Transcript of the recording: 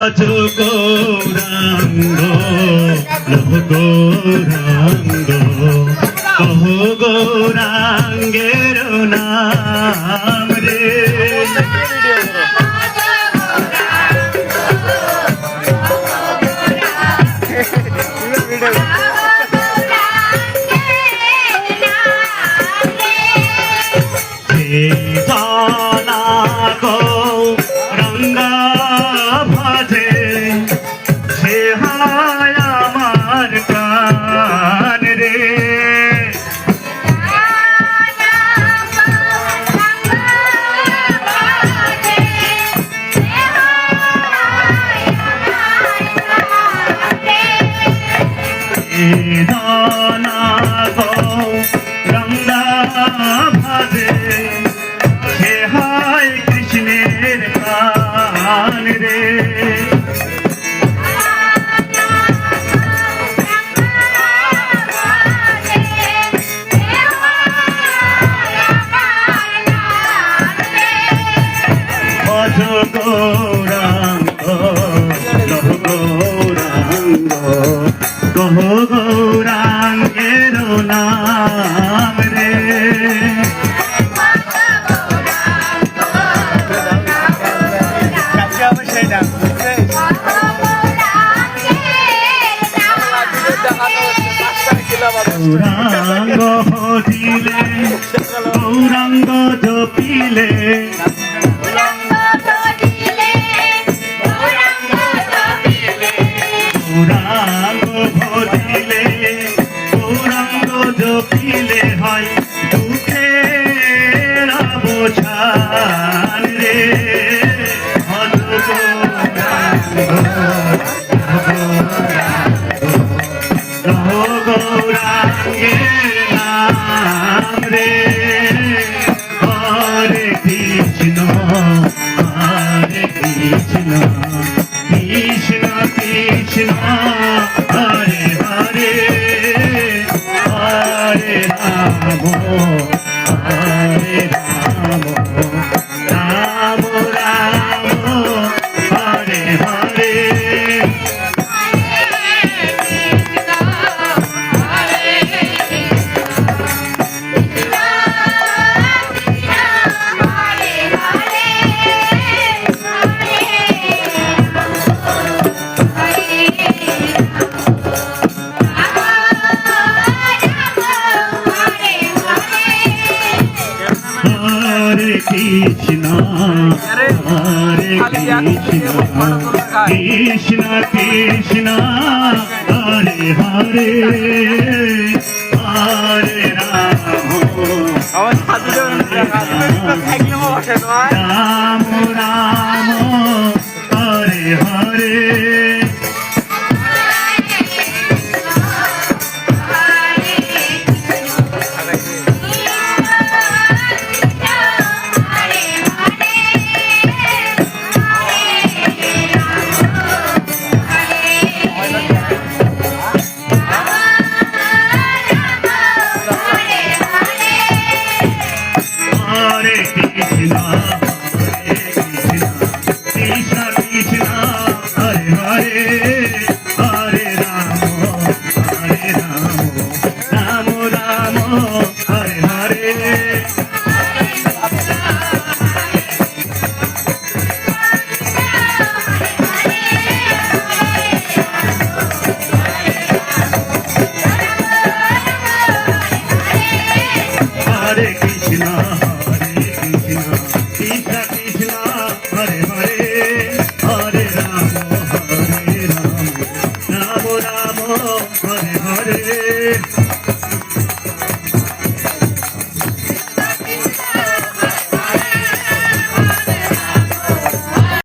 আজ গৌরাঙ্গ লহ গৌরাঙ্গ কহ গৌরাঙ্গের নাম রে গৌরাঙ্গা ভাজে সে হায় আমার কান রে দানা গৌরাঙ্গা ভাজে সে হায় কৃষ্ণের কান রে গৌরাঙ্গ লহ গৌরাঙ্গ কহ গৌরাঙ্গের নাম রে গৌরাঙ্গ হরিলে গৌরাঙ্গ জপিলে গৌরাঙ্গ ভজিলে গৌরাঙ্গ জপিলে হয় দুঃখের অবসান রে ভজ গৌরাঙ্গের নাম রে হরে Krishna Krishna Krishna Hare Hare Hare Ram Ram Ram Hare Hare Hare Krishna, Hare Krishna, Krishna Krishna, Hare Hare, Hare Ram, Ram, Hare Hare. Hare Krishna, Krishna Krishna, Hare Hare, Hare Ram, Ram Ram, Hare Hare. Hare Krishna.